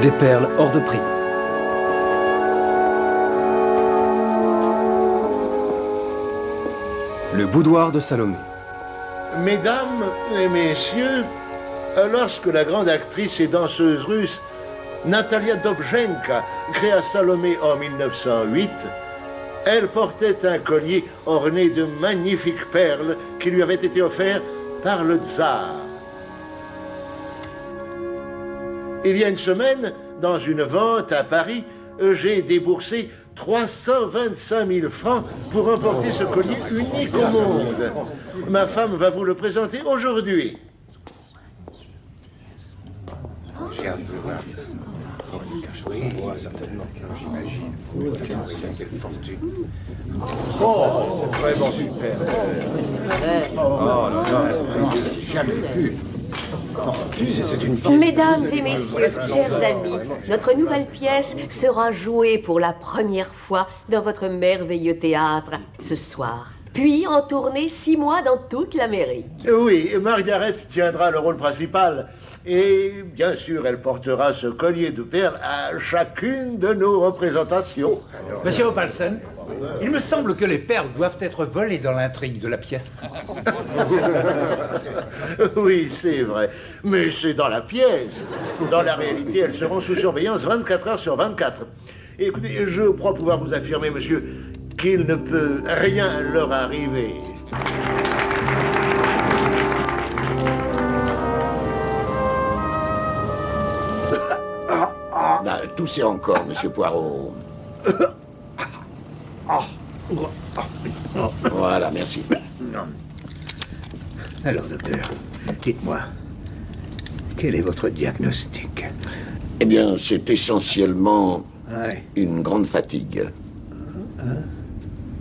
Des perles hors de prix. Le boudoir de Salomé. Mesdames et messieurs, lorsque la grande actrice et danseuse russe Natalia Dobzhenka créa Salomé en 1908, elle portait un collier orné de magnifiques perles qui lui avaient été offerts par le tsar. Il y a une semaine, dans une vente à Paris, j'ai déboursé 325 000 francs pour emporter ce collier unique au monde. Ma femme va vous le présenter aujourd'hui. Oh, c'est vraiment super. Oh là là, jamais vu. Mesdames et messieurs, chers amis, notre nouvelle pièce sera jouée pour la première fois dans votre merveilleux théâtre ce soir. Puis en tournée 6 mois dans toute l'Amérique. Oui, Margaret tiendra le rôle principal. Et bien sûr, elle portera ce collier de perles à chacune de nos représentations. Monsieur Opalsen, il me semble que les perles doivent être volées dans l'intrigue de la pièce. Oui, c'est vrai. Mais c'est dans la pièce. Dans la réalité, elles seront sous surveillance 24 heures sur 24. Et écoutez, je crois pouvoir vous affirmer, monsieur, qu'il ne peut rien leur arriver. Toussez encore, monsieur Poirot. Voilà, merci. Alors, docteur, dites-moi, quel est votre diagnostic? Eh bien, c'est essentiellement une grande fatigue.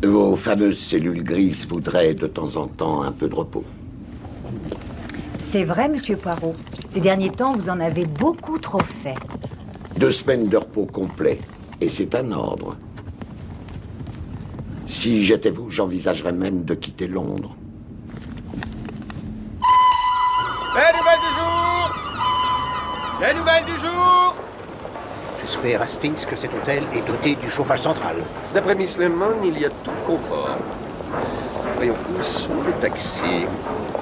Vos fameuses cellules grises voudraient de temps en temps un peu de repos. C'est vrai, monsieur Poirot. Ces derniers temps, vous en avez beaucoup trop fait. 2 semaines de repos complet, et c'est un ordre. Si j'étais vous, j'envisagerais même de quitter Londres. Les nouvelles du jour! Les nouvelles du jour! J'espère, Hastings, que cet hôtel est doté du chauffage central. D'après Miss Lemon, il y a tout le confort. Voyons, où sont les taxis?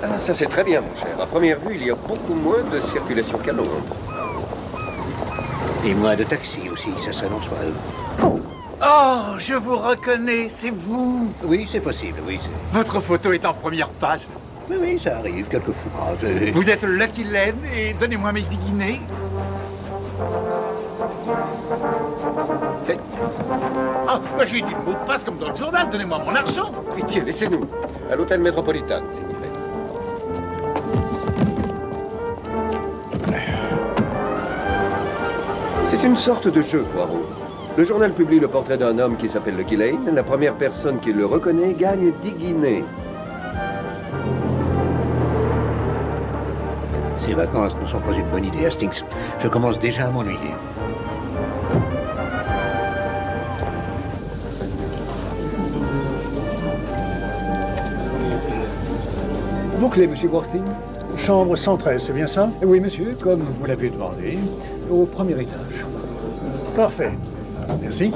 Ah, ça c'est très bien, mon cher. À première vue, il y a beaucoup moins de circulation qu'à Londres. Et moins de taxis aussi, ça s'annonce mal. Oh, je vous reconnais, c'est vous! Oui, c'est possible, oui. Votre photo est en première page. Oui, oui, ça arrive quelquefois. Vous êtes Lucky Len et donnez-moi mes 10 guinées. Ah, bah, j'ai dit le mot de passe comme dans le journal, donnez-moi mon argent. Pitié, laissez-nous. À l'hôtel Métropolitain, s'il vous plaît. C'est une sorte de jeu, Poirot. Le journal publie le portrait d'un homme qui s'appelle Lucky Lane. La première personne qui le reconnaît gagne 10 guinées. Ces vacances ne sont pas une bonne idée, Hastings. Je commence déjà à m'ennuyer. Vos clés, monsieur Worthing? Chambre 113, c'est bien ça? Oui, monsieur, comme vous l'avez demandé, au premier étage. Parfait. Merci.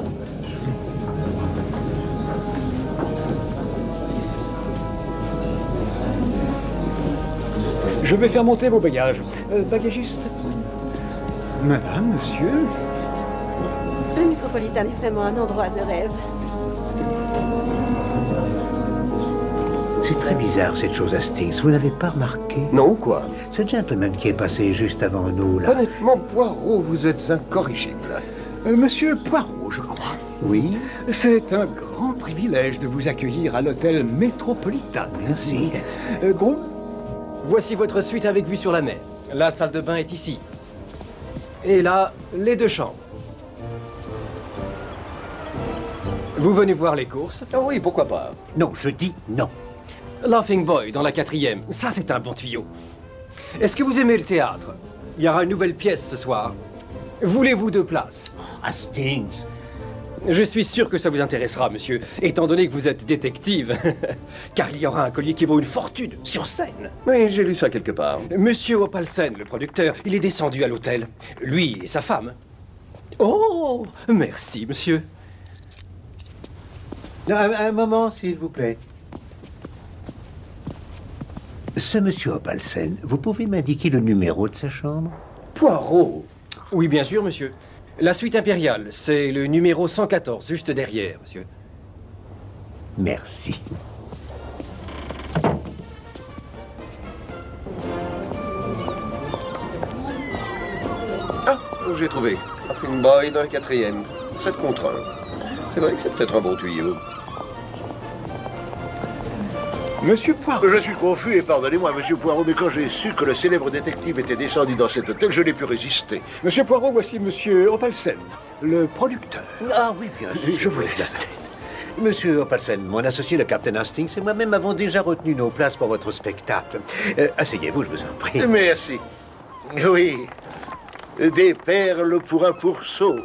Je vais faire monter vos bagages. Bagagiste? Madame, monsieur? Le Métropolitain est vraiment un endroit de rêve. C'est très bizarre, cette chose, Hastings. Vous n'avez pas remarqué? Non, quoi? Ce gentleman qui est passé juste avant nous, là... Honnêtement, Poirot, vous êtes incorrigible. Monsieur Poirot, je crois. Oui? C'est un grand privilège de vous accueillir à l'hôtel Métropolitain. Merci. Gros? Voici votre suite avec vue sur la mer. La salle de bain est ici. Et là, les 2 chambres. Vous venez voir les courses? Ah oui, pourquoi pas? Non, je dis non. Laughing Boy dans la 4e. Ça, c'est un bon tuyau. Est-ce que vous aimez le théâtre? Il y aura une nouvelle pièce ce soir. Voulez-vous 2 places? Hastings. Je suis sûr que ça vous intéressera, monsieur, étant donné que vous êtes détective. Car il y aura un collier qui vaut une fortune, sur scène. Oui, j'ai lu ça quelque part. Monsieur Opalsen, le producteur, il est descendu à l'hôtel. Lui et sa femme. Oh, merci, monsieur. Un moment, s'il vous plaît. Ce monsieur Opalsen, vous pouvez m'indiquer le numéro de sa chambre? Poirot? Oui, bien sûr, monsieur. La suite impériale, c'est le numéro 114, juste derrière, monsieur. Merci. Ah, j'ai trouvé. Laughing Boy dans la 4e. 7 contre 1. C'est vrai que c'est peut-être un bon tuyau. Monsieur Poirot. Je suis confus et pardonnez-moi, monsieur Poirot, mais quand j'ai su que le célèbre détective était descendu dans cet hôtel, je n'ai pu résister. Monsieur Poirot, voici monsieur Opalsen, le producteur. Ah oui, bien sûr. Je vous laisse. Monsieur Opalsen, mon associé, le Captain Hastings, et moi-même avons déjà retenu nos places pour votre spectacle. Asseyez-vous, je vous en prie. Merci. Oui. Des perles pour un pourceau.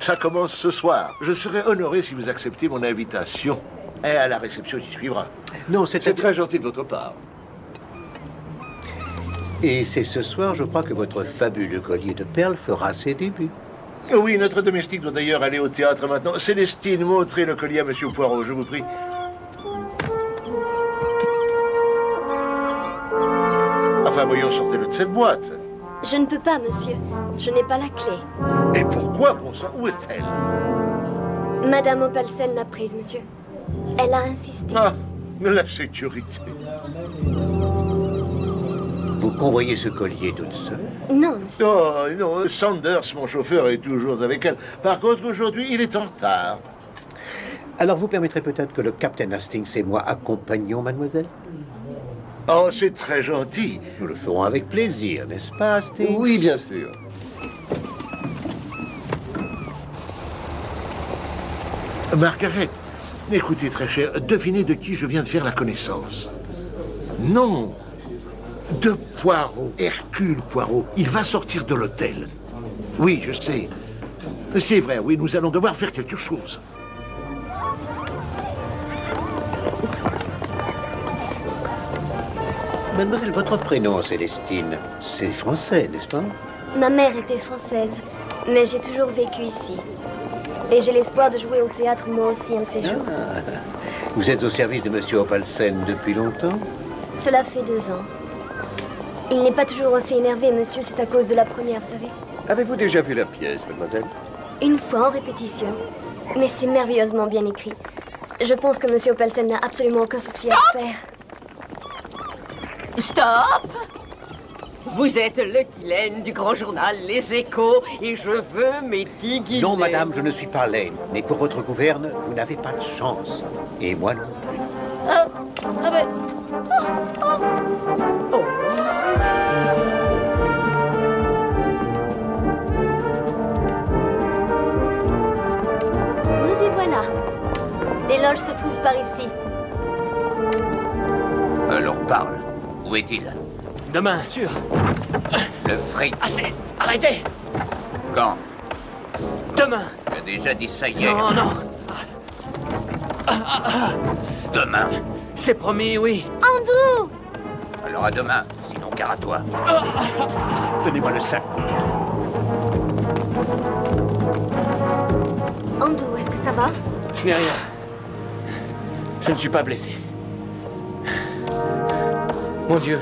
Ça commence ce soir. Je serais honoré si vous acceptez mon invitation. Et à la réception qui suivra. Non, C'est très gentil de votre part. Et c'est ce soir, je crois, que votre fabuleux collier de perles fera ses débuts. Oui, notre domestique doit d'ailleurs aller au théâtre maintenant. Célestine, montrez le collier à monsieur Poirot, je vous prie. Enfin, voyons, sortez-le de cette boîte. Je ne peux pas, monsieur. Je n'ai pas la clé. Et pourquoi, bon sang, où est-elle? Madame Opalsen l'a prise, monsieur. Elle a insisté. Ah, la sécurité. Vous convoyez ce collier toute seule? Non, monsieur. Oh, non, Sanders, mon chauffeur, est toujours avec elle. Par contre, aujourd'hui, il est en retard. Alors, vous permettrez peut-être que le Captain Hastings et moi accompagnions mademoiselle? Oh, c'est très gentil. Nous le ferons avec plaisir, n'est-ce pas, Hastings? Oui, bien sûr. Margaret, écoutez, très cher, devinez de qui je viens de faire la connaissance. Non, de Poirot, Hercule Poirot. Il va sortir de l'hôtel. Oui, je sais. C'est vrai, oui, nous allons devoir faire quelque chose. Mademoiselle, votre prénom, Célestine, c'est français, n'est-ce pas? Ma mère était française, mais j'ai toujours vécu ici. Et j'ai l'espoir de jouer au théâtre moi aussi un de ces jours. Ah, vous êtes au service de monsieur Opalsen depuis longtemps? Cela fait 2 ans. Il n'est pas toujours aussi énervé, monsieur, c'est à cause de la première, vous savez. Avez-vous déjà vu la pièce, mademoiselle? Une fois en répétition. Mais c'est merveilleusement bien écrit. Je pense que monsieur Opalsen n'a absolument aucun souci à se faire. Stop! Vous êtes le Guylaine du grand journal Les Échos et je veux mes 10 guinées. Non, madame, je ne suis pas laine. Mais pour votre gouverne, vous n'avez pas de chance. Et moi non plus. Ah ben... Oh. Nous y voilà. Les loges se trouvent par ici. Alors parle. Où est-il? Demain, sûr. Le fric. Assez. Arrêtez. Quand? Demain. J'ai déjà dit ça hier. Non, non. Demain. C'est promis, oui. Andrew! Alors à demain, sinon gare à toi. Donnez-moi le sac. Andrew, est-ce que ça va? Je n'ai rien. Je ne suis pas blessé. Mon Dieu,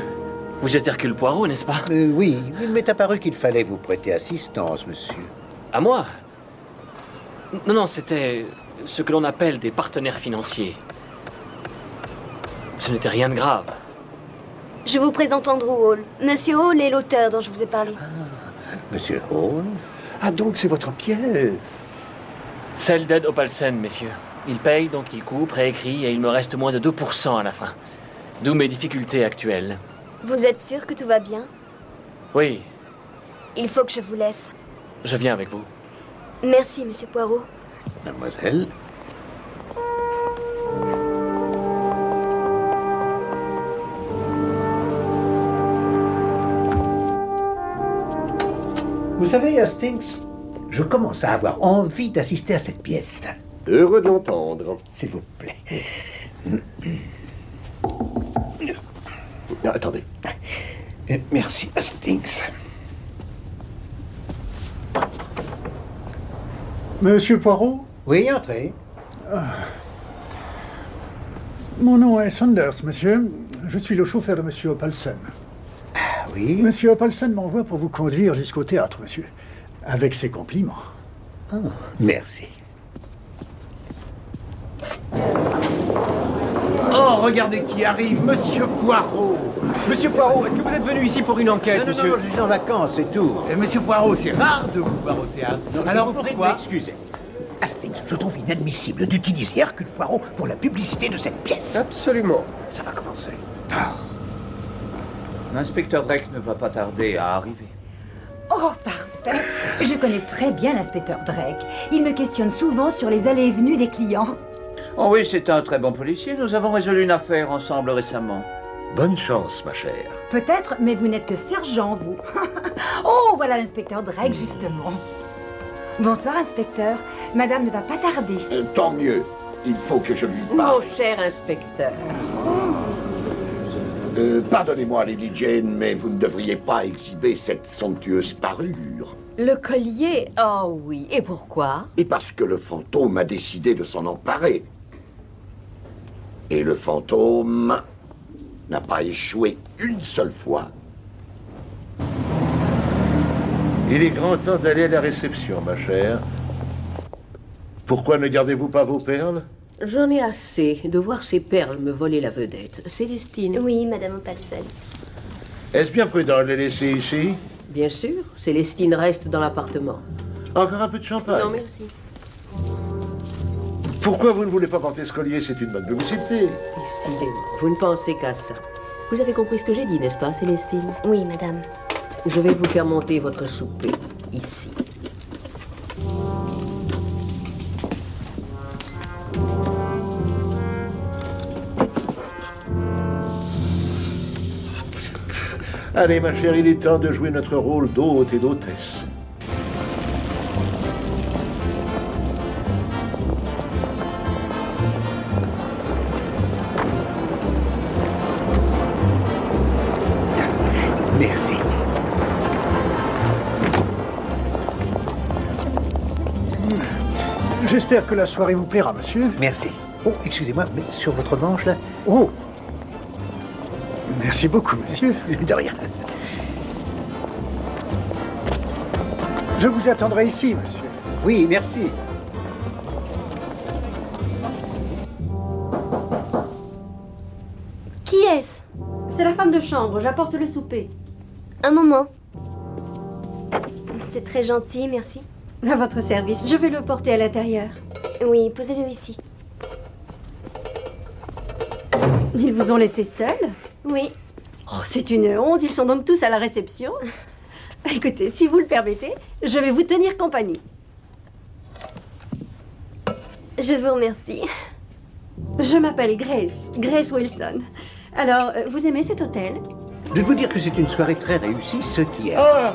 vous êtes Hercule Poirot, n'est-ce pas? Oui, il m'est apparu qu'il fallait vous prêter assistance, monsieur. À moi? Non, non, c'était ce que l'on appelle des partenaires financiers. Ce n'était rien de grave. Je vous présente Andrew Hall. Monsieur Hall est l'auteur dont je vous ai parlé. Monsieur Hall? Ah, donc c'est votre pièce. Celle d'Ed Opalsen, messieurs. Il paye, donc il coupe, réécrit, et il me reste moins de 2% à la fin. D'où mes difficultés actuelles. Vous êtes sûr que tout va bien? Oui, Il faut que je vous laisse. je viens avec vous. Merci, Monsieur Poirot. Mademoiselle? Vous savez, Hastings, je commence à avoir envie d'assister à cette pièce. Heureux de l'entendre. S'il vous plaît. Ah, attendez. Merci, Hastings. Monsieur Poirot? Oui, entrez. Mon nom est Saunders, monsieur. Je suis le chauffeur de monsieur Opalsen. Ah oui? Monsieur Opalsen m'envoie pour vous conduire jusqu'au théâtre, monsieur. Avec ses compliments. Ah, merci. Oh, regardez qui arrive, Monsieur Poirot. Monsieur Poirot, est-ce que vous êtes venu ici pour une enquête, Non, monsieur? non, je suis en vacances, c'est tout. Monsieur Poirot, c'est rare de vous voir au théâtre. Alors pourquoi? Excusez. Hastings, je trouve inadmissible d'utiliser Hercule Poirot pour la publicité de cette pièce. Absolument. Ça va commencer. L'inspecteur Drake ne va pas tarder à arriver. Oh, parfait. Je connais très bien l'inspecteur Drake. Il me questionne souvent sur les allées et venues des clients. Oh oui, c'est un très bon policier. Nous avons résolu une affaire ensemble récemment. Bonne chance, ma chère. Peut-être, mais vous n'êtes que sergent, vous. Oh, voilà l'inspecteur Drake, justement. Bonsoir, inspecteur. Madame ne va pas tarder. Tant mieux. Il faut que je lui parle. Mon cher inspecteur. Pardonnez-moi, Lady Jane, mais vous ne devriez pas exhiber cette somptueuse parure. Le collier? Oh oui. Et pourquoi? Et parce que le fantôme a décidé de s'en emparer. Et le fantôme n'a pas échoué une seule fois. Il est grand temps d'aller à la réception, ma chère. Pourquoi ne gardez-vous pas vos perles? J'en ai assez de voir ces perles me voler la vedette. Célestine? Oui, Madame Opalsen. Est-ce bien prudent de les laisser ici? Bien sûr. Célestine reste dans l'appartement. Encore un peu de champagne? Non, merci. Pourquoi vous ne voulez pas porter ce collier? C'est une bonne publicité. Décidément, vous ne pensez qu'à ça. Vous avez compris ce que j'ai dit, n'est-ce pas, Célestine? Oui, Madame. Je vais vous faire monter votre souper, ici. Allez, ma chère, il est temps de jouer notre rôle d'hôte et d'hôtesse. Merci. J'espère que la soirée vous plaira, monsieur. Merci. Oh, excusez-moi, mais sur votre manche, là? Oh! Merci beaucoup, monsieur. De rien. Je vous attendrai ici, monsieur. Oui, merci. Qui est-ce? C'est la femme de chambre, j'apporte le souper. Un moment. C'est très gentil, merci. À votre service, je vais le porter à l'intérieur. Oui, posez-le ici. Ils vous ont laissé seul? Oui. Oh, c'est une honte, ils sont donc tous à la réception. Écoutez, si vous le permettez, je vais vous tenir compagnie. Je vous remercie. Je m'appelle Grace Wilson. Alors, vous aimez cet hôtel? Je dois dire que c'est une soirée très réussie, ce qui est. Ah,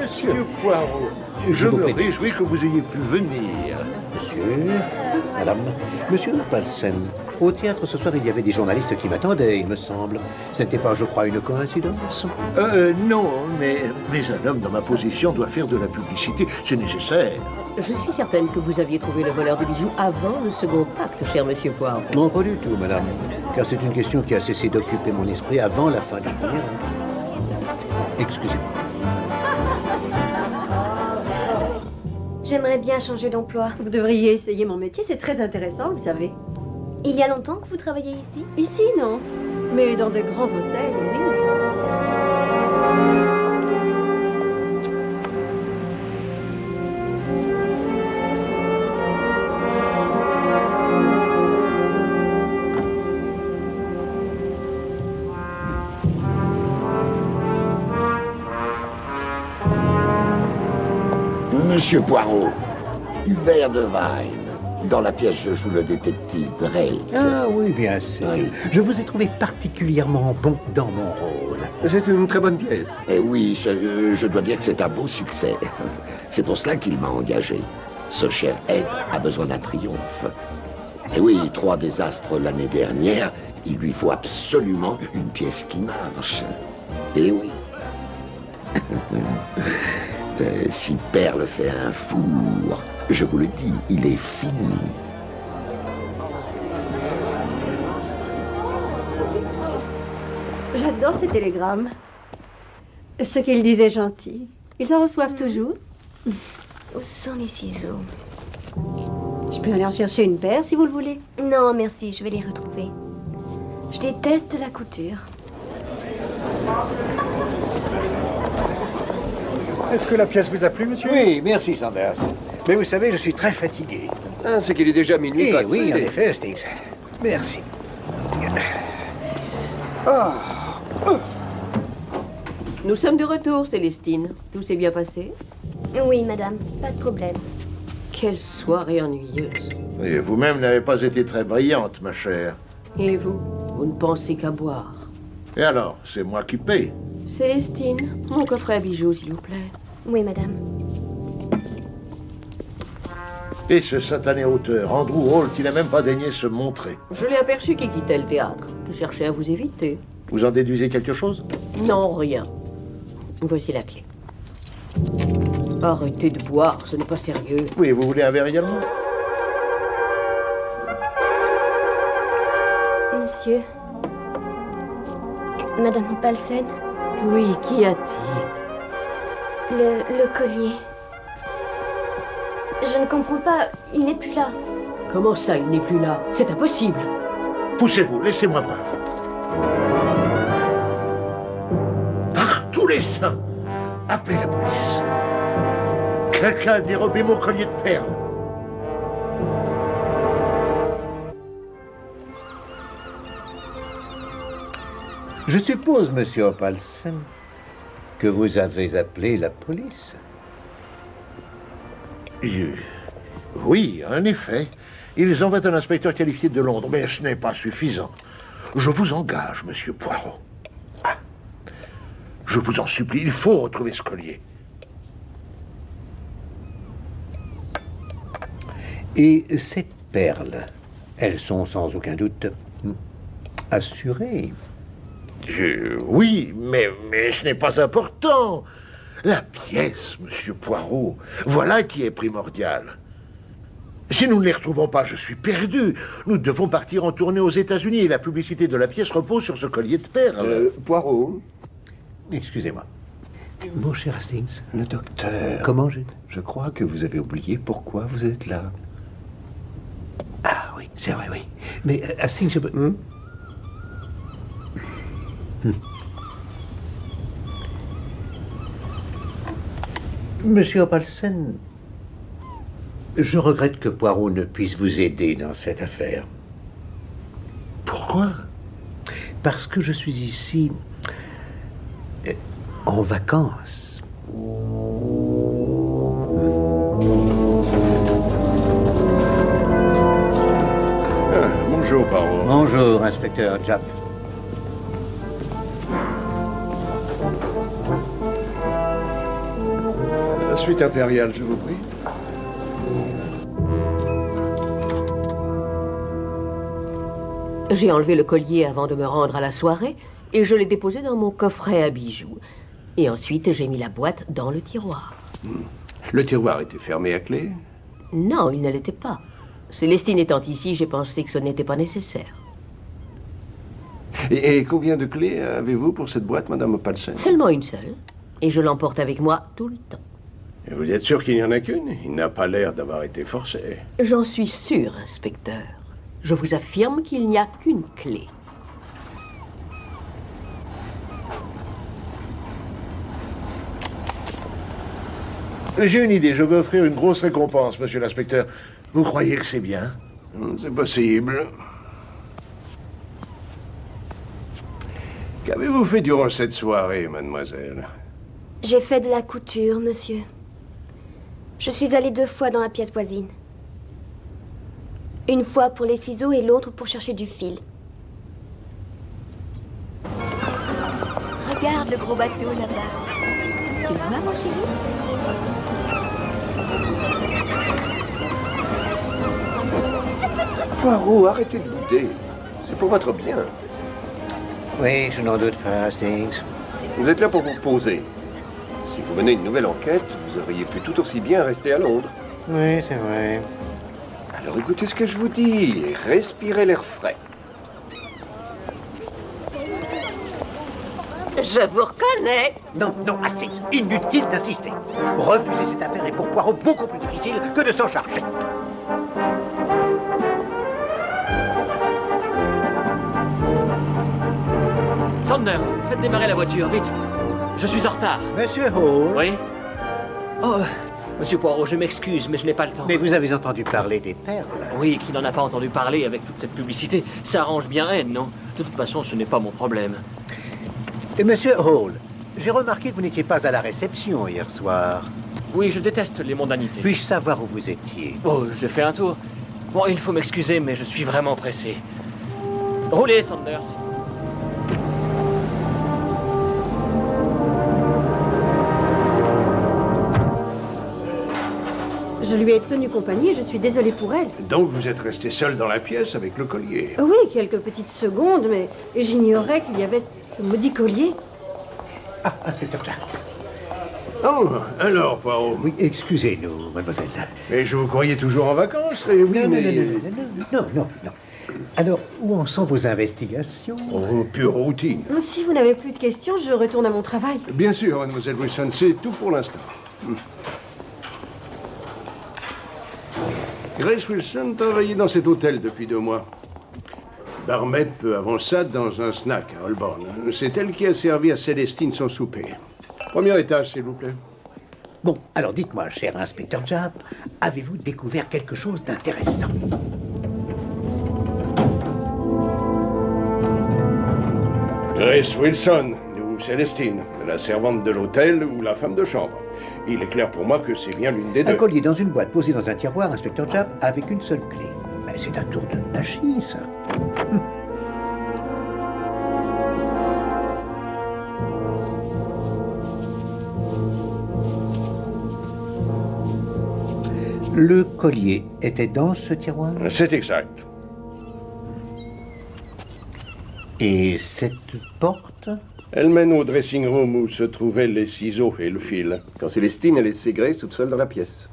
monsieur Poirot, je vous me prie. réjouis que vous ayez pu venir. Monsieur, madame, monsieur Opalsen, Au théâtre, ce soir, il y avait des journalistes qui m'attendaient, il me semble. Ce n'était pas, je crois, une coïncidence? Non, mais un homme dans ma position doit faire de la publicité. C'est nécessaire. Je suis certaine que vous aviez trouvé le voleur de bijoux avant le second acte, cher monsieur Poirot. Non, pas du tout, madame. Car c'est une question qui a cessé d'occuper mon esprit avant la fin du premier acte. Excusez-moi. J'aimerais bien changer d'emploi. Vous devriez essayer mon métier, c'est très intéressant, vous savez. Il y a longtemps que vous travaillez ici? Ici, non. Mais dans de grands hôtels, oui. Monsieur Poirot, Hubert Devine. Dans la pièce, je joue le détective Drake. Ah oui, bien sûr. Oui. Je vous ai trouvé particulièrement bon dans mon rôle. C'est une très bonne pièce. Et oui, je dois dire que c'est un beau succès. C'est pour cela qu'il m'a engagé. Ce cher Ed a besoin d'un triomphe. Et oui, 3 désastres l'année dernière, il lui faut absolument une pièce qui marche. Et oui. Si Perle fait un four, je vous le dis, il est fini. J'adore ces télégrammes. Ce qu'ils disaient gentil. Ils en reçoivent toujours. Où sont les ciseaux? Je peux aller en chercher une paire si vous le voulez. Non, merci, je vais les retrouver. Je déteste la couture. Est-ce que la pièce vous a plu, monsieur? Oui, merci, Sanders. Mais vous savez, je suis très fatigué. Ah, c'est qu'il est déjà minuit passé. Oui, en effet, Sticks. Merci. Nous sommes de retour, Célestine. Tout s'est bien passé? Oui, madame, pas de problème. Quelle soirée ennuyeuse. Et vous-même n'avez pas été très brillante, ma chère. Et vous? Vous ne pensez qu'à boire. Et alors, c'est moi qui paye. Célestine, mon coffret à bijoux, s'il vous plaît. Oui, madame. Et ce satané auteur, Andrew Holt, il n'a même pas daigné se montrer. Je l'ai aperçu qui quittait le théâtre. Je cherchais à vous éviter. Vous en déduisez quelque chose? Non, rien. Voici la clé. Arrêtez de boire, ce n'est pas sérieux. Oui, vous voulez un verre également? Monsieur. Madame Opalsen. Oui, qu'y a-t-il? Le collier. Je ne comprends pas, il n'est plus là. Comment ça, il n'est plus là? C'est impossible. Poussez-vous, laissez-moi voir. Par tous les saints, appelez la police. Quelqu'un a dérobé mon collier de perles. Je suppose, monsieur Opalsen, que vous avez appelé la police. Oui, en effet. Ils envoient un inspecteur qualifié de Londres, mais ce n'est pas suffisant. Je vous engage, monsieur Poirot. Ah. Je vous en supplie, il faut retrouver ce collier. Et ces perles, elles sont sans aucun doute assurées. Oui, mais ce n'est pas important. La pièce, monsieur Poirot, voilà qui est primordial. Si nous ne les retrouvons pas, je suis perdu. Nous devons partir en tournée aux États-Unis et la publicité de la pièce repose sur ce collier de perles. Poirot. Excusez-moi. Mon cher Hastings. Le docteur. Comment Je crois que vous avez oublié pourquoi vous êtes là. Ah oui, c'est vrai, oui. Mais Hastings, je peux... Monsieur Opalsen, je regrette que Poirot ne puisse vous aider dans cette affaire. Pourquoi? Parce que je suis ici en vacances. Bonjour, Poirot. Bonjour, inspecteur Japp. La suite impériale, je vous prie. J'ai enlevé le collier avant de me rendre à la soirée et je l'ai déposé dans mon coffret à bijoux. Et ensuite, j'ai mis la boîte dans le tiroir. Le tiroir était fermé à clé? Non, il ne l'était pas. Célestine étant ici, j'ai pensé que ce n'était pas nécessaire. Et combien de clés avez-vous pour cette boîte, Madame Opalsen? Seulement une seule. Et je l'emporte avec moi tout le temps. Et vous êtes sûr qu'il n'y en a qu'une? Il n'a pas l'air d'avoir été forcé. J'en suis sûr, inspecteur. Je vous affirme qu'il n'y a qu'une clé. J'ai une idée, je veux offrir une grosse récompense, monsieur l'inspecteur. Vous croyez que c'est bien? C'est possible. Qu'avez-vous fait durant cette soirée, mademoiselle? J'ai fait de la couture, monsieur. Je suis allée 2 fois dans la pièce voisine. Une fois pour les ciseaux et l'autre pour chercher du fil. Regarde le gros bateau là-bas. Tu le vois, mon chéri? Poirot, arrêtez de bouder. C'est pour votre bien. Oui, je n'en doute pas, Hastings. Vous êtes là pour vous reposer. Si vous menez une nouvelle enquête, vous auriez pu tout aussi bien rester à Londres. Oui, c'est vrai. Alors écoutez ce que je vous dis et respirez l'air frais. Je vous reconnais. Non, non, Hastings, inutile d'insister. Refuser cette affaire est pour Poirot beaucoup plus difficile que de s'en charger. Saunders, faites démarrer la voiture, vite. Je suis en retard. Monsieur Hall. Oui? Oh, Monsieur Poirot, je m'excuse, mais je n'ai pas le temps. Mais vous avez entendu parler des perles? Oui, qui n'en a pas entendu parler avec toute cette publicité? Ça arrange bien Ed, non? De toute façon, ce n'est pas mon problème. Et Monsieur Hall, j'ai remarqué que vous n'étiez pas à la réception hier soir. Oui, je déteste les mondanités. Puis-je savoir où vous étiez? Oh, j'ai fait un tour. Bon, il faut m'excuser, mais je suis vraiment pressé. Roulez, Saunders. Je lui ai tenu compagnie et je suis désolée pour elle. Donc vous êtes resté seul dans la pièce avec le collier? Oui, quelques petites secondes, mais j'ignorais qu'il y avait ce maudit collier. Ah, inspecteur Jack. Oh, alors, Poirot. Oui, excusez-nous, mademoiselle. Mais je vous croyais toujours en vacances, oui, non, mais... Non. Alors, où en sont vos investigations? Oh, pure routine. Si vous n'avez plus de questions, je retourne à mon travail. Bien sûr, mademoiselle Wilson, c'est tout pour l'instant. Grace Wilson travaillait dans cet hôtel depuis 2 mois. Barmaid peu avant ça dans un snack à Holborn. C'est elle qui a servi à Célestine son souper. 1er étage, s'il vous plaît. Bon, alors dites-moi, cher inspecteur Japp, avez-vous découvert quelque chose d'intéressant? Grace Wilson, ou Célestine, la servante de l'hôtel ou la femme de chambre. Il est clair pour moi que c'est bien l'une des deux. Un collier dans une boîte posée dans un tiroir, inspecteur Japp, avec une seule clé. Mais c'est un tour de magie, ça. Le collier était dans ce tiroir? C'est exact. Et cette porte? Elle mène au dressing room où se trouvaient les ciseaux et le fil. Quand Célestine a laissé Grace toute seule dans la pièce.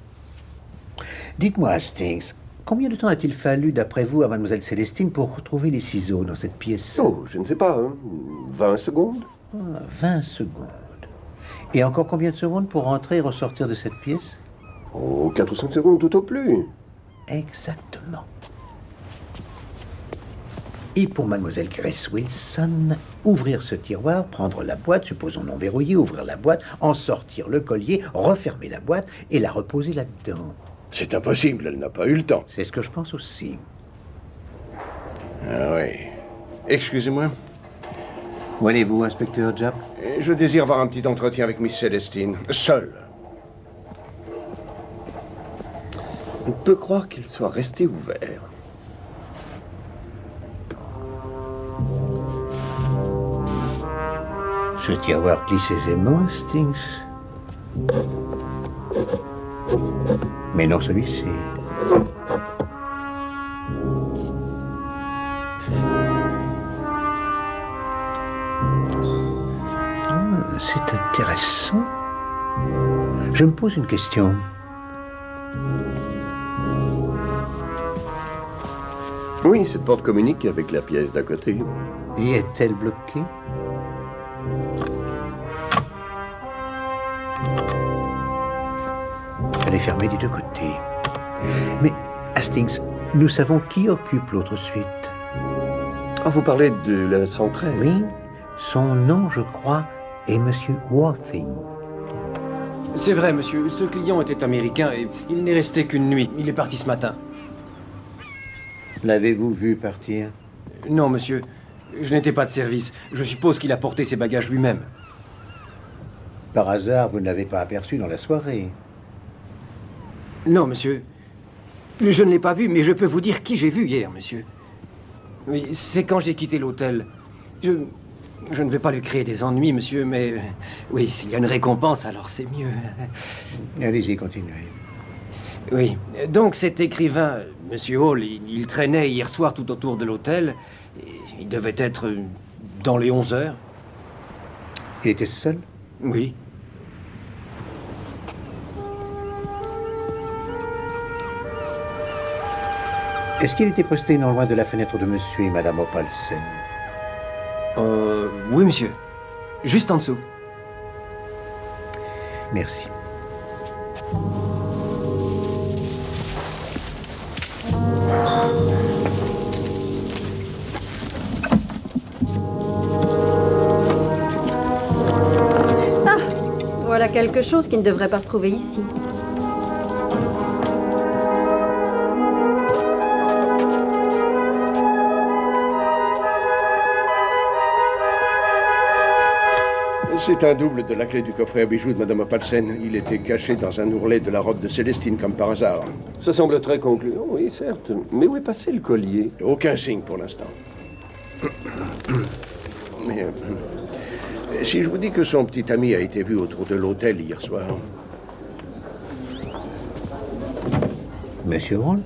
Dites-moi, Hastings, combien de temps a-t-il fallu, d'après vous, à mademoiselle Célestine pour retrouver les ciseaux dans cette pièce? Oh, je ne sais pas, hein. 20 secondes. 20 secondes. Et encore combien de secondes pour rentrer et ressortir de cette pièce? Oh, 4 ou 5 secondes tout au plus. Exactement. Et pour mademoiselle Grace Wilson, ouvrir ce tiroir, prendre la boîte, supposons non verrouillée, ouvrir la boîte, en sortir le collier, refermer la boîte et la reposer là-dedans. C'est impossible, elle n'a pas eu le temps. C'est ce que je pense aussi. Ah oui. Excusez-moi. Où allez-vous, inspecteur Japp? Je désire avoir un petit entretien avec Miss Célestine. Seul. On peut croire qu'il soit resté ouvert. Ce tiroir glisse aisément, Hastings. Mais non celui-ci. Intéressant. Je me pose une question. Oui, cette porte communique avec la pièce d'à côté. Et est-elle bloquée? Elle est fermée des deux côtés. Mais, Hastings, nous savons qui occupe l'autre suite. Ah, vous parlez de la 113? Oui, son nom, je crois, est Monsieur Worthing. C'est vrai, monsieur. Ce client était américain et il n'est resté qu'une nuit. Il est parti ce matin. L'avez-vous vu partir? Non, monsieur. Je n'étais pas de service. Je suppose qu'il a porté ses bagages lui-même. Par hasard, vous ne l'avez pas aperçu dans la soirée? Non, monsieur. Je ne l'ai pas vu, mais je peux vous dire qui j'ai vu hier, monsieur. Oui, c'est quand j'ai quitté l'hôtel. Je ne vais pas lui créer des ennuis, monsieur, mais... Oui, s'il y a une récompense, alors c'est mieux. Allez-y, continuez. Oui, donc cet écrivain, monsieur Hall, il traînait hier soir tout autour de l'hôtel. Il devait être dans les 11 heures. Il était seul? Oui. Est-ce qu'il était posté non loin de la fenêtre de monsieur et madame Opalsen? Oui, monsieur. Juste en dessous. Merci. Ah, voilà quelque chose qui ne devrait pas se trouver ici. C'est un double de la clé du coffret à bijoux de Madame Opalsen. Il était caché dans un ourlet de la robe de Célestine, comme par hasard. Ça semble très concluant, oui, certes. Mais où est passé le collier? Aucun signe pour l'instant. Mais si je vous dis que son petit ami a été vu autour de l'hôtel hier soir... Monsieur Hall?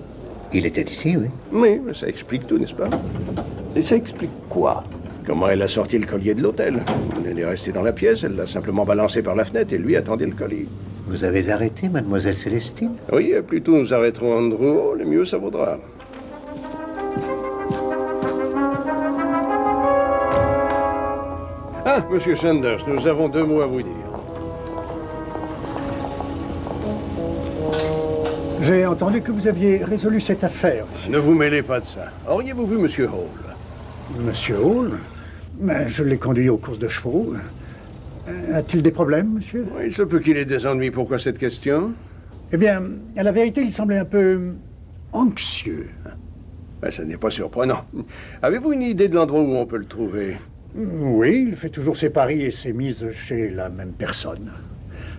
Il était ici, oui. Oui, ça explique tout, n'est-ce pas? Et ça explique quoi? Comment elle a sorti le collier de l'hôtel. Elle est restée dans la pièce, elle l'a simplement balancé par la fenêtre et lui attendait le colis. Vous avez arrêté mademoiselle Célestine? Oui, plus tôt nous arrêterons Andrew Hall, mieux ça vaudra. Ah, monsieur Sanders, nous avons 2 mots à vous dire. J'ai entendu que vous aviez résolu cette affaire. Ne vous mêlez pas de ça. Auriez-vous vu monsieur Hall? Monsieur Hall? Ben, je l'ai conduit aux courses de chevaux. A-t-il des problèmes, monsieur? Oui, il se peut qu'il ait des ennuis. Pourquoi cette question? Eh bien, à la vérité, il semblait un peu anxieux. Ben, ça n'est pas surprenant. Avez-vous une idée de l'endroit où on peut le trouver? Oui, il fait toujours ses paris et ses mises chez la même personne.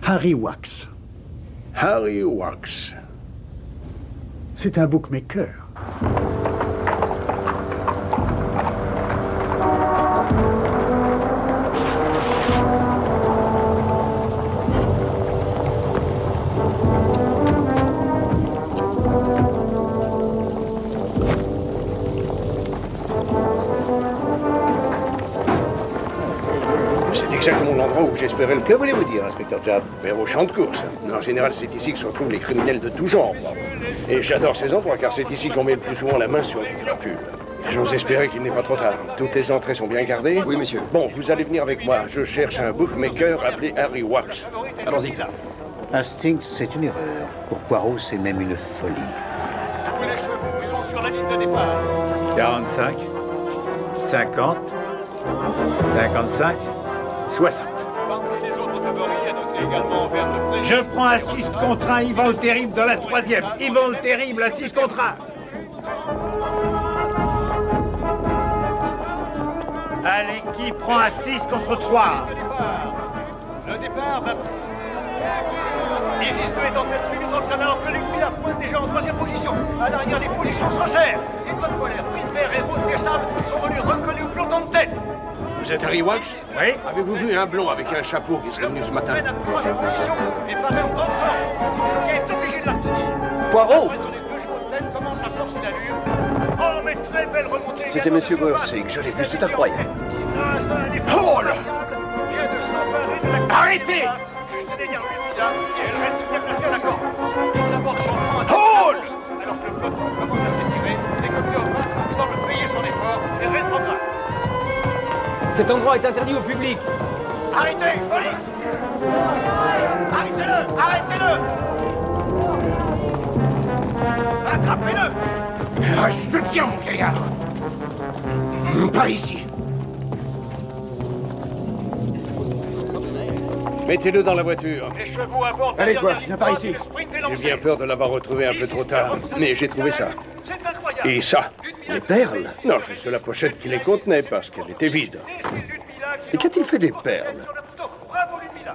Harry Wax. Harry Wax. C'est un bookmaker. C'est exactement l'endroit où j'espérais le... Que voulez-vous dire, inspecteur Jabb? Vers au champ de course. En général, c'est ici que se retrouvent les criminels de tout genre. Et j'adore ces endroits, car c'est ici qu'on met le plus souvent la main sur les crapules. J'ose espérer qu'il n'est pas trop tard. Toutes les entrées sont bien gardées? Oui, monsieur. Bon, vous allez venir avec moi. Je cherche un bookmaker appelé Harry Wax. Allons-y. Hastings, c'est une erreur. Pour Poirot, c'est même une folie. Tous les chevaux sont sur la ligne de départ. 45, 50, 55, 60. Parmi les autres favoris, à noter également Vert de Pré. Je prends à 6 contre 1 Yvan le Terrible dans la 3e. Yvan le Terrible à 6 contre 1. Allez, qui prend à 6 contre 3? Le départ va... Isis 2 est en tête, suivi de Roxana en pleine lui, la pointe déjà en 3e position. À l'arrière, les positions se resserrent. Étoile polaire, prix vert et rose des sables sont venus recoller au peloton de tête. Vous êtes Harry Wax? Oui. Avez-vous vu un blond avec un chapeau qui serait venu ce matin? La 3e position et paraît en grande forme. Son jockey est obligé de la retenir. Poirot! Les deux chevaux de tête commencent à forcer d'allure. Oh, mais très belle remontée. C'était monsieur Worthing, je l'ai vu, c'est incroyable. Qui grâce à un effort remarquable vient de s'emparer de la... Arrêtez! Juste derrière lui, là, et elle reste bien placée à la corde. Ils abordent gentiment un Hold! alors que le peloton commence à s'étirer et que Cléopâtre semble payer son effort et rétrograde. Cet endroit est interdit au public. Arrêtez! Police! Arrêtez-le! Arrêtez-le! Attrapez-le! Je te tiens, mon vieillard. Par ici. Mettez-le dans la voiture. Les chevaux à bord. Allez, quoi, viens par ici. J'ai bien peur de l'avoir retrouvé un peu trop tard, mais j'ai trouvé ça. C'est incroyable. Et ça. Les perles? Non, juste la pochette qui les contenait, parce qu'elle était vide. Et qu'a-t-il fait des perles? Bravo, Ludmilla.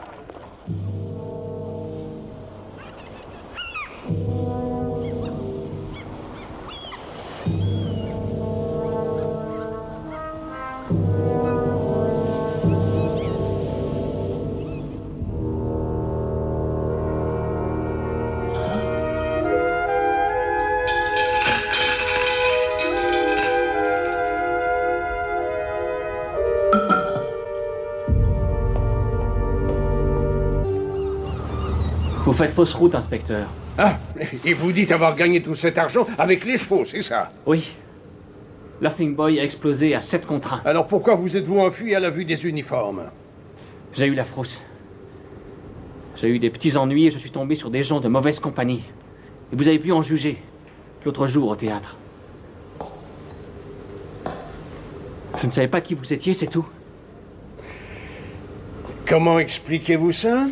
Vous faites fausse route, inspecteur. Ah, et vous dites avoir gagné tout cet argent avec les chevaux, c'est ça? Oui. Laughing Boy a explosé à 7 contre 1. Alors pourquoi vous êtes-vous enfui à la vue des uniformes? J'ai eu la frousse. J'ai eu des petits ennuis et je suis tombé sur des gens de mauvaise compagnie. Et vous avez pu en juger l'autre jour au théâtre. Je ne savais pas qui vous étiez, c'est tout. Comment expliquez-vous ça?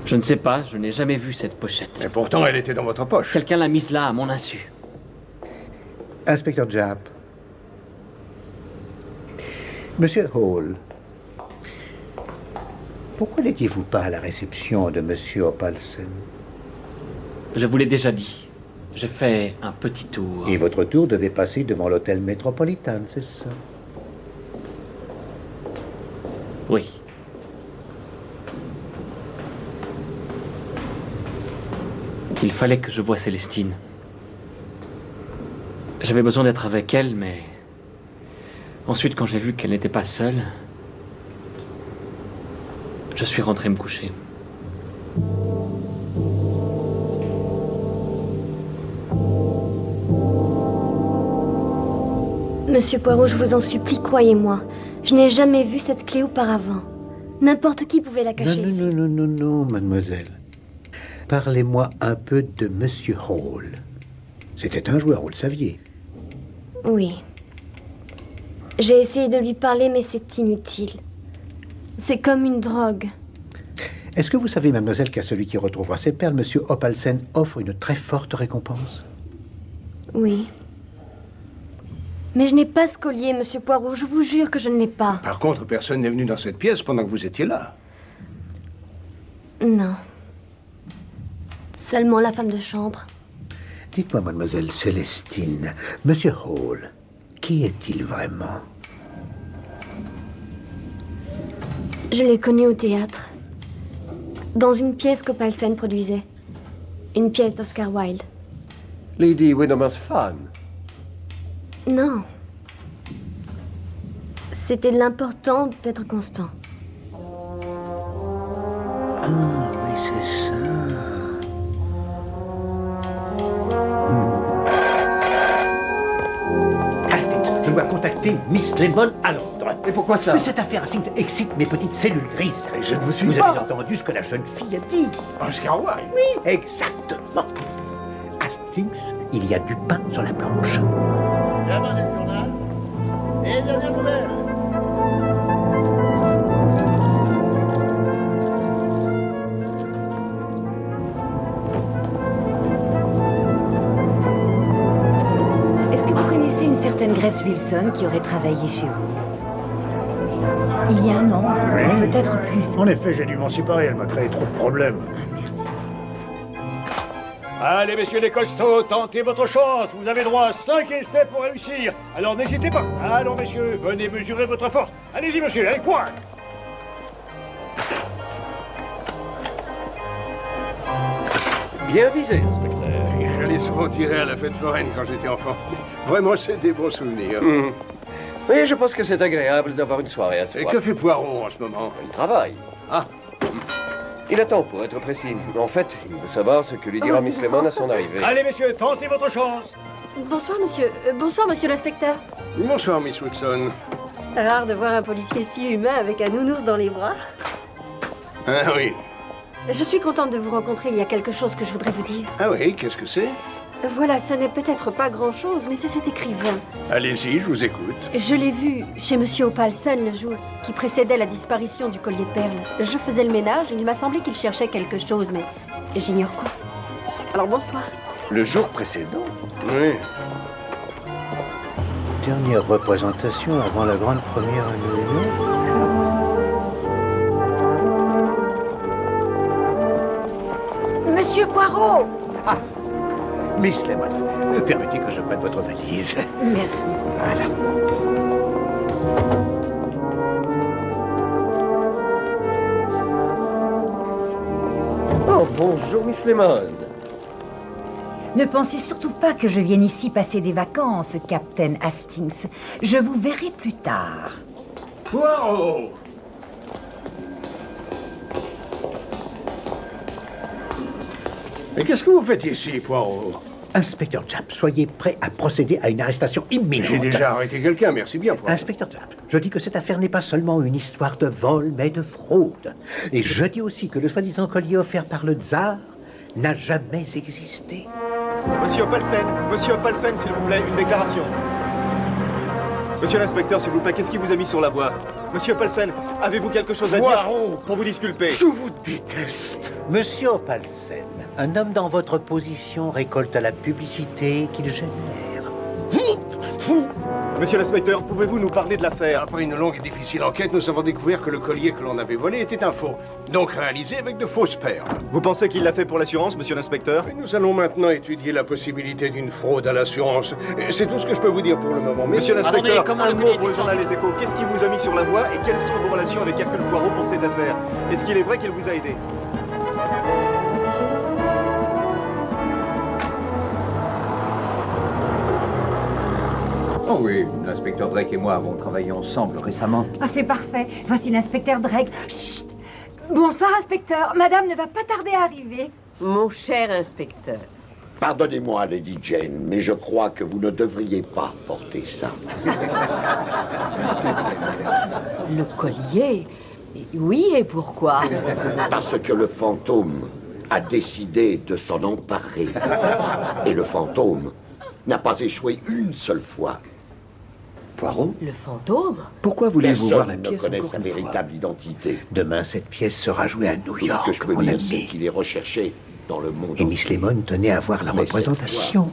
Je ne sais pas, je n'ai jamais vu cette pochette. Mais pourtant, elle était dans votre poche. Quelqu'un l'a mise là, à mon insu. Inspecteur Japp. Monsieur Hall, pourquoi n'étiez-vous pas à la réception de Monsieur Opalsen? Je vous l'ai déjà dit. J'ai fait un petit tour. Et votre tour devait passer devant l'hôtel Metropolitan, c'est ça? Oui. Il fallait que je voie Célestine. J'avais besoin d'être avec elle, mais... Ensuite, quand j'ai vu qu'elle n'était pas seule, je suis rentré me coucher. Monsieur Poirot, je vous en supplie, croyez-moi. Je n'ai jamais vu cette clé auparavant. N'importe qui pouvait la cacher ici. Non, mademoiselle. Parlez-moi un peu de Monsieur Hall. C'était un joueur, vous le saviez. Oui. J'ai essayé de lui parler, mais c'est inutile. C'est comme une drogue. Est-ce que vous savez, mademoiselle, qu'à celui qui retrouvera ses perles, Monsieur Opalsen offre une très forte récompense? Oui. Mais je n'ai pas ce collier, Monsieur Poirot. Je vous jure que je ne l'ai pas. Par contre, personne n'est venu dans cette pièce pendant que vous étiez là. Non. Seulement la femme de chambre. Dites-moi, mademoiselle Célestine, Monsieur Hall, qui est-il vraiment? Je l'ai connu au théâtre. Dans une pièce qu'Opalsen produisait. Une pièce d'Oscar Wilde. Lady Windermere's fan. Non. C'était l'important d'être constant. Ah, oui, c'est ça. Hastings, je dois contacter Miss Lemon à Londres. Et pourquoi ça? Mais cette affaire Hastings excite mes petites cellules grises. Mais je ne vous suis Vous pas. avez entendu ce que la jeune fille a dit? Oscar Wilde? Oui, exactement. Hastings, il y a du pain sur la planche. Regardez le journal. Et dernière nouvelle. Est-ce que vous connaissez une certaine Grace Wilson qui aurait travaillé chez vous? Il y a un an, Oui. peut-être plus. En effet, j'ai dû m'en séparer. Elle m'a créé trop de problèmes. Allez, messieurs les costauds, tentez votre chance. Vous avez droit à 5 essais pour réussir. Alors n'hésitez pas. Allons, messieurs, venez mesurer votre force. Allez-y, monsieur, allez, point. Bien visé, inspecteur. Je allé souvent tirer à la fête foraine quand j'étais enfant. Vraiment, c'est des bons souvenirs. Oui, je pense que c'est agréable d'avoir une soirée à soi. Et que fait Poirot en ce moment? Il travaille. Ah. Il attend, pour être précis. En fait, il veut savoir ce que lui dira Miss Lemon à son arrivée. Allez, messieurs, tentez votre chance. Bonsoir, monsieur. Bonsoir, monsieur l'inspecteur. Bonsoir, Miss Woodson. Rare de voir un policier si humain avec un nounours dans les bras. Ah oui. Je suis contente de vous rencontrer. Il y a quelque chose que je voudrais vous dire. Ah oui, qu'est-ce que c'est? Voilà, ce n'est peut-être pas grand-chose, mais c'est cet écrivain. Allez-y, je vous écoute. Je l'ai vu chez monsieur Opalson le jour qui précédait la disparition du collier de perles. Je faisais le ménage et il m'a semblé qu'il cherchait quelque chose, mais j'ignore quoi. Alors bonsoir. Le jour précédent? Oui. Dernière représentation avant la grande première à New York. Monsieur Poirot! Ah, Miss Lemon, permettez que je prenne votre valise. Merci. Voilà. Oh, bonjour, Miss Lemon. Ne pensez surtout pas que je vienne ici passer des vacances, Captain Hastings. Je vous verrai plus tard. Poirot! Mais qu'est-ce que vous faites ici, Poirot? Inspecteur Japp, soyez prêt à procéder à une arrestation imminente. J'ai déjà arrêté quelqu'un, merci bien, Poirot. Inspecteur Japp, je dis que cette affaire n'est pas seulement une histoire de vol, mais de fraude. Et je dis aussi que le soi-disant collier offert par le tsar n'a jamais existé. Monsieur Opalsen, s'il vous plaît, une déclaration. Monsieur l'inspecteur, s'il vous plaît, qu'est-ce qui vous a mis sur la voie? Monsieur Opalsen, avez-vous quelque chose à dire pour vous disculper? Je vous déteste. Monsieur Opalsen, un homme dans votre position récolte la publicité qu'il génère. Monsieur l'inspecteur, pouvez-vous nous parler de l'affaire? Après une longue et difficile enquête, nous avons découvert que le collier que l'on avait volé était un faux, donc réalisé avec de fausses perles. Vous pensez qu'il l'a fait pour l'assurance, monsieur l'inspecteur? Nous allons maintenant étudier la possibilité d'une fraude à l'assurance. C'est tout ce que je peux vous dire pour le moment. Monsieur l'inspecteur, un mot pour le journal Les Échos. Qu'est-ce qui vous a mis sur la voie et quelles sont vos relations avec Hercule Poirot pour cette affaire? Est-ce qu'il est vrai qu'il vous a aidé? Oh oui, l'inspecteur Drake et moi avons travaillé ensemble récemment. Ah, c'est parfait. Voici l'inspecteur Drake. Chut! Bonsoir, inspecteur. Madame ne va pas tarder à arriver. Mon cher inspecteur. Pardonnez-moi, Lady Jane, mais je crois que vous ne devriez pas porter ça. Le collier? Oui, et pourquoi? Parce que le fantôme a décidé de s'en emparer. Et le fantôme n'a pas échoué une seule fois. Poirot? Le fantôme? Pourquoi voulez-vous voir la Personne pièce ne connaît encore sa une fois? véritable identité. Demain, cette pièce sera jouée à New Tout ce York, que je peux mon dire, c'est ami. qu'il est recherché dans le monde. Et Miss Lemon tenait à voir la Mais cette représentation. fois,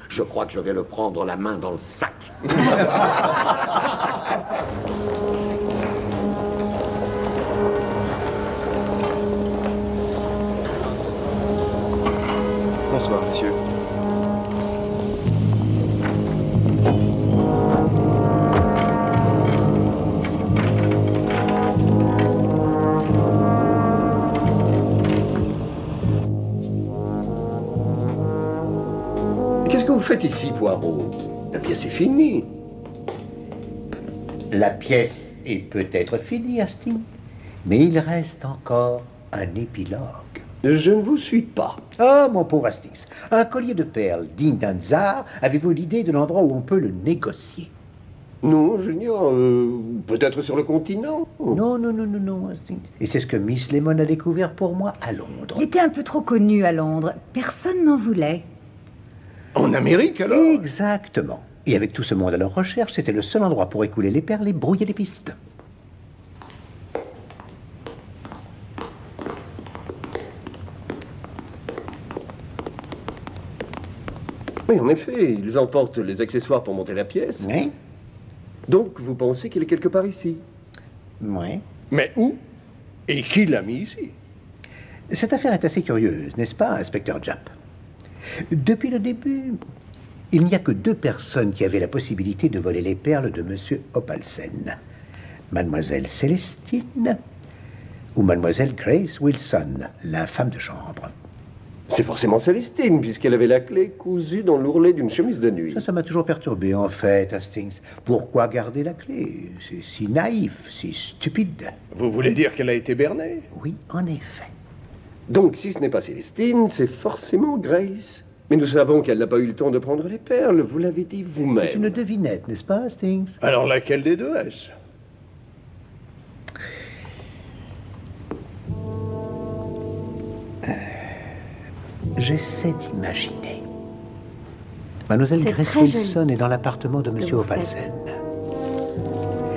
je crois que je vais le prendre la main dans le sac. Bonsoir, monsieur. Qu'est-ce que vous faites ici, Poirot? La pièce est finie. La pièce est peut-être finie, Hastings, mais il reste encore un épilogue. Je ne vous suis pas. Ah, mon pauvre Hastings, un collier de perles digne d'un tsar, avez-vous l'idée de l'endroit où on peut le négocier? Non, j'ignore. Peut-être sur le continent. Non, Hastings. Et c'est ce que Miss Lemon a découvert pour moi à Londres. Il était un peu trop connu à Londres. Personne n'en voulait. En Amérique, alors? Exactement. Et avec tout ce monde à leur recherche, c'était le seul endroit pour écouler les perles et brouiller les pistes. Oui, en effet, ils emportent les accessoires pour monter la pièce. Oui. Donc, vous pensez qu'il est quelque part ici? Oui. Mais où? Et qui l'a mis ici? Cette affaire est assez curieuse, n'est-ce pas, inspecteur Japp? Depuis le début, il n'y a que deux personnes qui avaient la possibilité de voler les perles de Monsieur Opalsen. Mademoiselle Célestine ou Mademoiselle Grace Wilson, la femme de chambre. C'est forcément Célestine, puisqu'elle avait la clé cousue dans l'ourlet d'une chemise de nuit. Ça m'a toujours perturbé, en fait, Hastings. Pourquoi garder la clé? C'est si naïf, si stupide. Vous voulez dire qu'elle a été bernée? Oui, en effet. Donc, si ce n'est pas Célestine, c'est forcément Grace. Mais nous savons qu'elle n'a pas eu le temps de prendre les perles, vous l'avez dit vous-même. C'est une devinette, n'est-ce pas, Hastings? Alors laquelle des deux est-ce? J'essaie d'imaginer. Mademoiselle Grace Wilson est dans l'appartement de Monsieur Opalsen.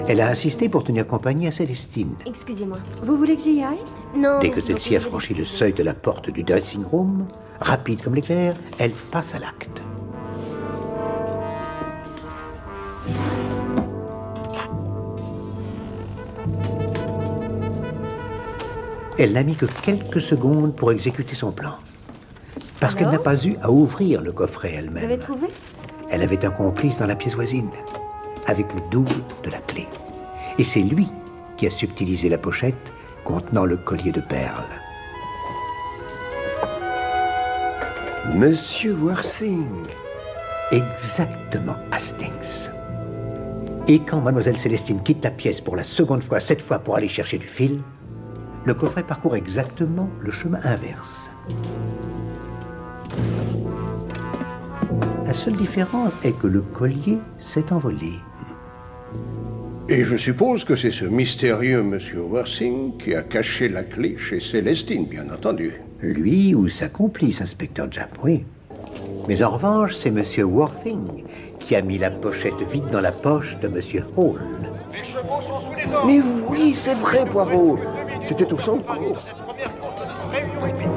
Elle a insisté pour tenir compagnie à Célestine. Excusez-moi. Vous voulez que j'y aille? Non. Dès que celle-ci a franchi le seuil de la porte du dressing room, rapide comme l'éclair, elle passe à l'acte. Elle n'a mis que quelques secondes pour exécuter son plan. Parce qu'elle n'a pas eu à ouvrir le coffret Vous elle-même. avez trouvé? Elle avait un complice dans la pièce voisine, avec le double de la clé. Et c'est lui qui a subtilisé la pochette contenant le collier de perles. Monsieur Worthing. Exactement, Hastings. Et quand Mademoiselle Célestine quitte la pièce pour la seconde fois, cette fois pour aller chercher du fil, le coffret parcourt exactement le chemin inverse. La seule différence est que le collier s'est envolé. Et je suppose que c'est ce mystérieux Monsieur Worthing qui a caché la clé chez Célestine, bien entendu. Lui ou sa complice, inspecteur Japp, oui. Mais en revanche, c'est Monsieur Worthing qui a mis la pochette vide dans la poche de Monsieur Hall. Les chevaux sont sous les ordres. Mais oui, c'est vrai, Poirot. C'était au champ de course.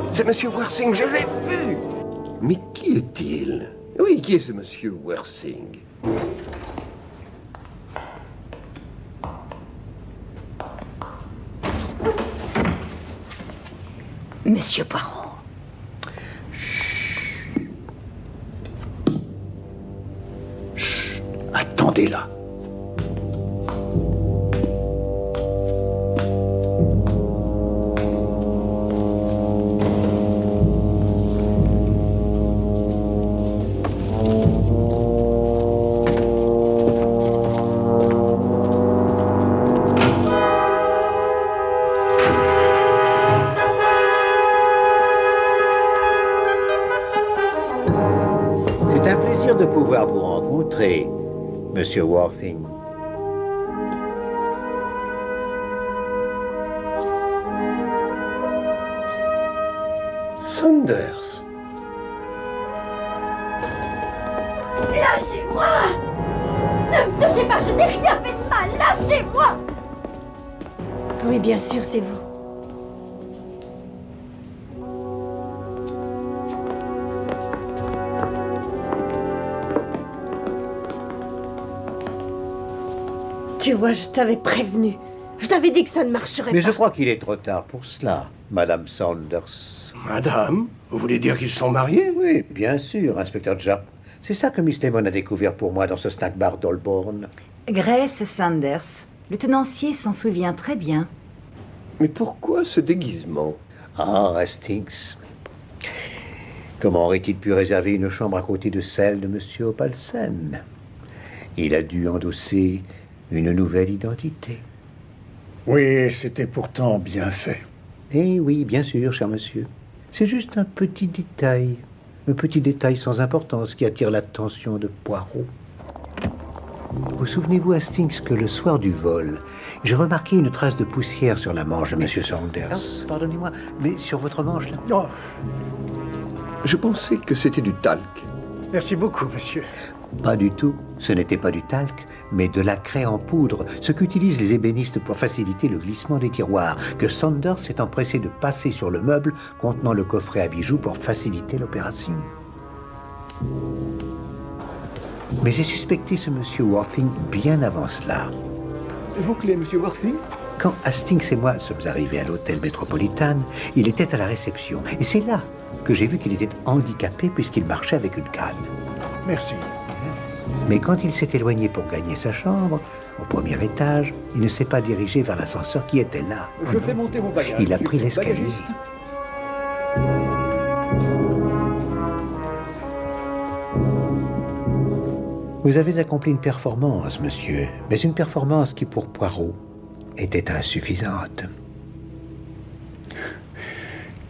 C'est Monsieur Worthing, je l'ai vu. Mais qui est-il? Oui, qui est ce Monsieur Worthing? Monsieur Poirot. Chut, attendez-la. De pouvoir vous rencontrer, Monsieur Worthing. Saunders. Lâchez-moi! Ne me touchez pas, je n'ai rien fait de mal! Lâchez-moi! Oui, bien sûr, c'est vous. Tu vois, je t'avais prévenu. Je t'avais dit que ça ne marcherait Mais pas. je crois qu'il est trop tard pour cela, Madame Saunders. Madame, vous voulez dire qu'ils sont mariés? Oui, bien sûr, inspecteur Japp. C'est ça que Miss Lemon a découvert pour moi dans ce snack bar d'Holborn. Grace Sanders. Le tenancier s'en souvient très bien. Mais pourquoi ce déguisement? Ah, Hastings. Comment aurait-il pu réserver une chambre à côté de celle de Monsieur Opalsen? Il a dû endosser une nouvelle identité. Oui, c'était pourtant bien fait. Eh oui, bien sûr, cher monsieur. C'est juste un petit détail sans importance qui attire l'attention de Poirot. Vous souvenez-vous, Hastings, que le soir du vol, j'ai remarqué une trace de poussière sur la manche de Monsieur Saunders. Ah, pardonnez-moi, mais sur votre manche, là? Oh, Je pensais que c'était du talc. merci beaucoup, monsieur. Pas du tout. Ce n'était pas du talc, mais de la craie en poudre, ce qu'utilisent les ébénistes pour faciliter le glissement des tiroirs, que Saunders s'est empressé de passer sur le meuble contenant le coffret à bijoux pour faciliter l'opération. Mais j'ai suspecté ce monsieur Worthing bien avant cela. Vos clés, monsieur Worthing? Quand Hastings et moi sommes arrivés à l'hôtel Metropolitan, il était à la réception. Et c'est là que j'ai vu qu'il était handicapé puisqu'il marchait avec une canne. Merci. Mais quand il s'est éloigné pour gagner sa chambre, au premier étage, il ne s'est pas dirigé vers l'ascenseur qui était là. Je fais monter vos bagages. Il a pris l'escalier. Bagagiste. Vous avez accompli une performance, monsieur, mais une performance qui, pour Poirot, était insuffisante.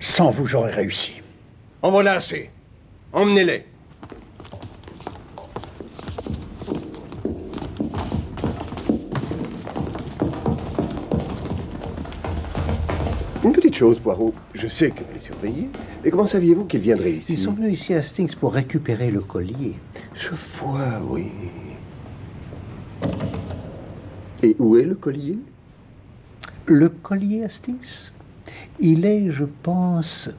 Sans vous, j'aurais réussi. En voilà assez. Emmenez-les. Une petite chose, Poirot. Je sais que vous les surveillez, mais comment saviez-vous qu'ils viendraient ici? Ils sont venus ici à Hastings pour récupérer le collier. Je vois, oui. Et où est le collier? Le collier Hastings? Il est, je pense...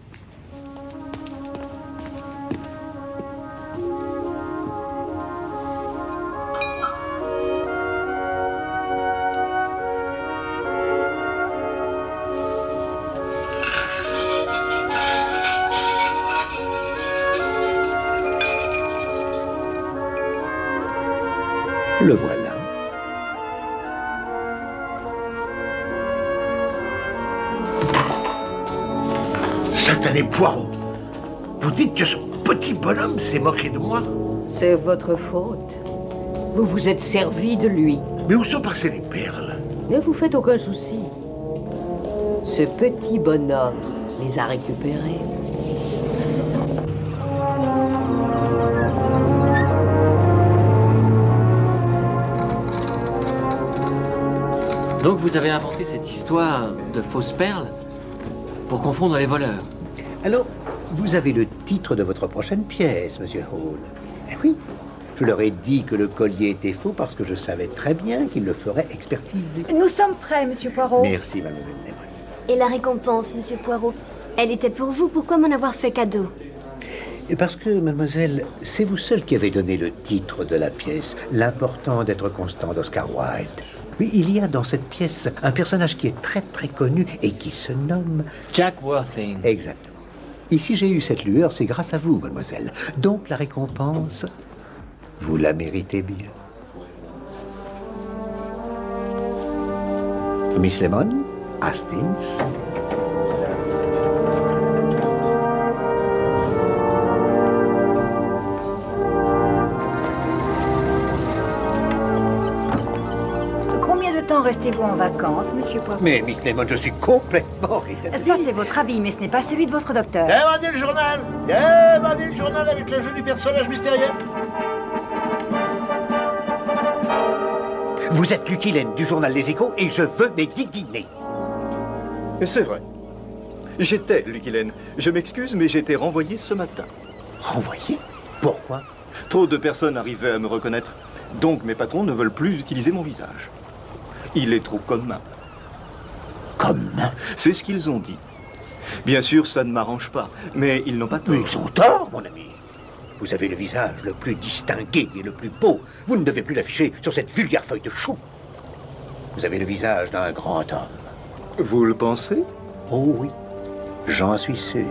Le voilà. Satané Poirot, vous dites que ce petit bonhomme s'est moqué de moi? C'est votre faute. Vous vous êtes servi de lui. Mais où sont passées les perles? Ne vous faites aucun souci. Ce petit bonhomme les a récupérées. Donc vous avez inventé cette histoire de fausses perles pour confondre les voleurs. Alors, vous avez le titre de votre prochaine pièce, monsieur Hall. Eh oui, je leur ai dit que le collier était faux parce que je savais très bien qu'ils le feraient expertiser. Nous sommes prêts, monsieur Poirot. Merci, mademoiselle Lemon. Et la récompense, monsieur Poirot, elle était pour vous. Pourquoi m'en avoir fait cadeau? Et parce que, mademoiselle, c'est vous seule qui avez donné le titre de la pièce, L'important d'être constant d'Oscar Wilde. Oui, il y a dans cette pièce un personnage qui est très très connu et qui se nomme... Jack Worthing. Exactement. Ici, j'ai eu cette lueur, c'est grâce à vous, mademoiselle. Donc, la récompense, vous la méritez bien. Miss Lemon, Hastings. Combien de temps restez-vous en vacances, monsieur Poirot? Mais, Miss Lemon, je suis complètement rétabli. Ça, c'est votre avis, mais ce n'est pas celui de votre docteur. Demandez le journal! Demandez le journal avec le jeu du personnage mystérieux! Vous êtes Lucky Lane du journal Les Échos et je veux mes 10 guinées. C'est vrai. J'étais Lucky Lane. Je m'excuse, mais j'ai été renvoyé ce matin. Renvoyé? Pourquoi? Trop de personnes arrivaient à me reconnaître. Donc mes patrons ne veulent plus utiliser mon visage. Il est trop commun. Commun? C'est ce qu'ils ont dit. Bien sûr, ça ne m'arrange pas, mais ils n'ont pas tort. Ils ont tort, mon ami. Vous avez le visage le plus distingué et le plus beau. Vous ne devez plus l'afficher sur cette vulgaire feuille de chou. Vous avez le visage d'un grand homme. Vous le pensez? Oh oui, j'en suis sûr.